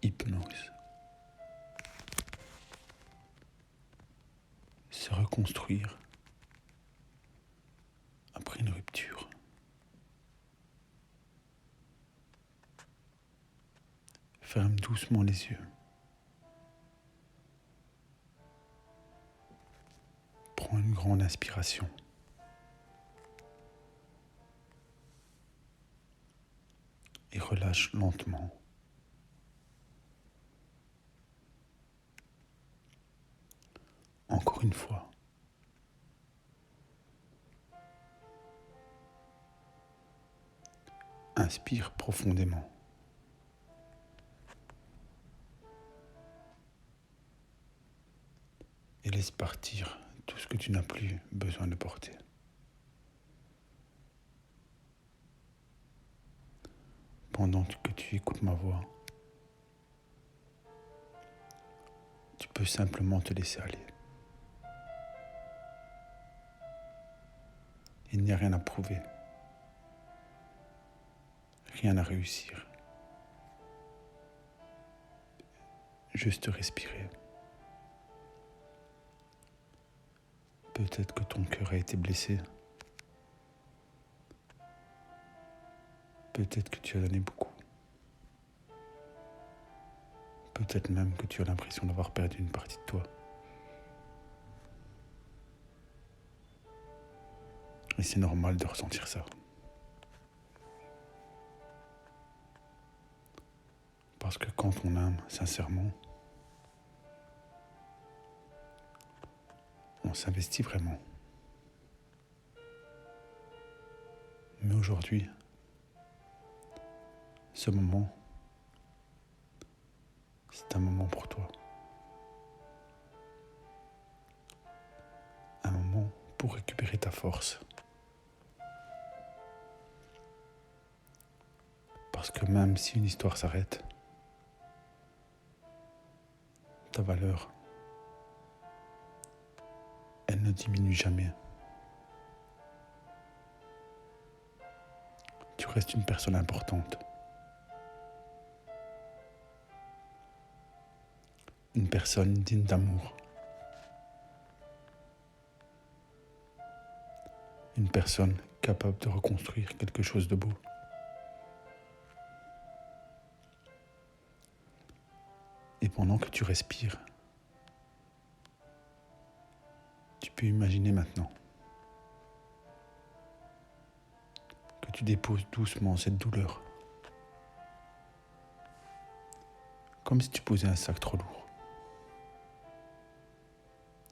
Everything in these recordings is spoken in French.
hypnose. Se reconstruire après une rupture. Ferme doucement les yeux. Prends une grande inspiration. Et relâche lentement. Encore une fois. Inspire profondément. Et laisse partir tout ce que tu n'as plus besoin de porter. Pendant que tu écoutes ma voix, tu peux simplement te laisser aller. Il n'y a rien à prouver, rien à réussir. Juste respirer. Peut-être que ton cœur a été blessé. Peut-être que tu as donné beaucoup. Peut-être même que tu as l'impression d'avoir perdu une partie de toi. Et c'est normal de ressentir ça. Parce que quand on aime sincèrement, on s'investit vraiment. Mais aujourd'hui, ce moment, c'est un moment pour toi. Un moment pour récupérer ta force. Parce que même si une histoire s'arrête, ta valeur, elle ne diminue jamais. Tu restes une personne importante. Une personne digne d'amour. Une personne capable de reconstruire quelque chose de beau. Et pendant que tu respires, tu peux imaginer maintenant que tu déposes doucement cette douleur. Comme si tu posais un sac trop lourd,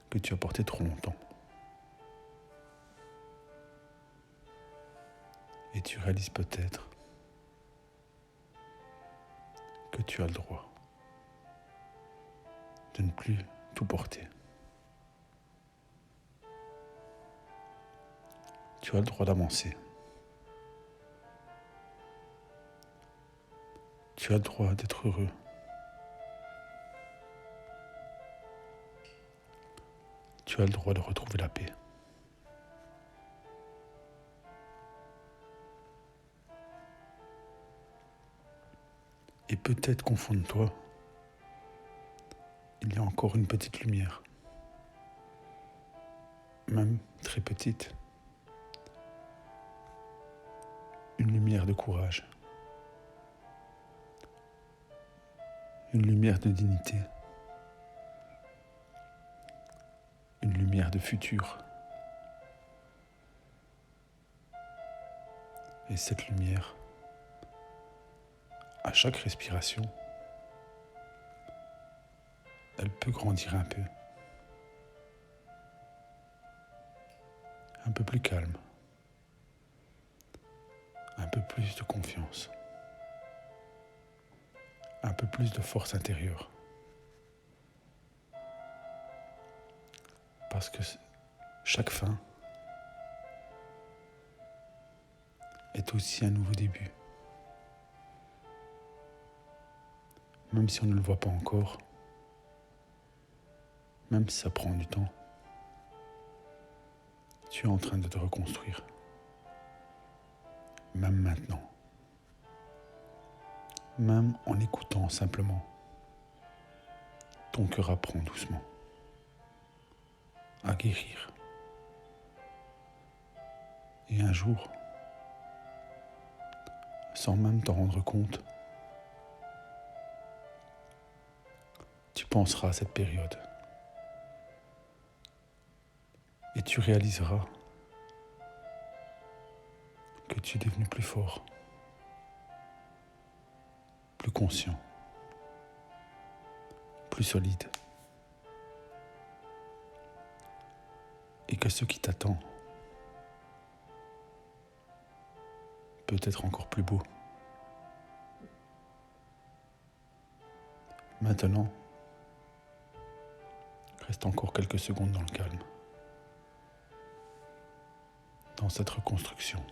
que tu as porté trop longtemps. Et tu réalises peut-être que tu as le droit de ne plus tout porter. Tu as le droit d'avancer. Tu as le droit d'être heureux. Tu as le droit de retrouver la paix. Et peut-être qu'au fond de toi, il y a encore une petite lumière, même très petite, une lumière de courage, une lumière de dignité, une lumière de futur. Et cette lumière, à chaque respiration, elle peut grandir un peu plus calme, un peu plus de confiance, un peu plus de force intérieure. Parce que chaque fin est aussi un nouveau début. Même si on ne le voit pas encore, même si ça prend du temps, tu es en train de te reconstruire. Même maintenant. Même en écoutant simplement ton cœur apprend doucement à guérir. Et un jour, sans même t'en rendre compte, tu penseras à cette période et tu réaliseras que tu es devenu plus fort, plus conscient, plus solide, et que ce qui t'attend peut être encore plus beau. Maintenant, reste encore quelques secondes dans le calme, dans cette reconstruction,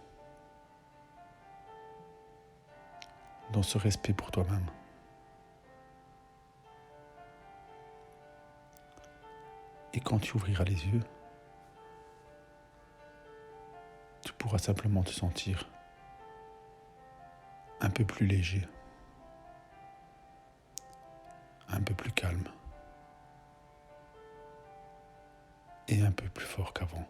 dans ce respect pour toi-même. Et quand tu ouvriras les yeux, tu pourras simplement te sentir un peu plus léger, un peu plus calme et un peu plus fort qu'avant.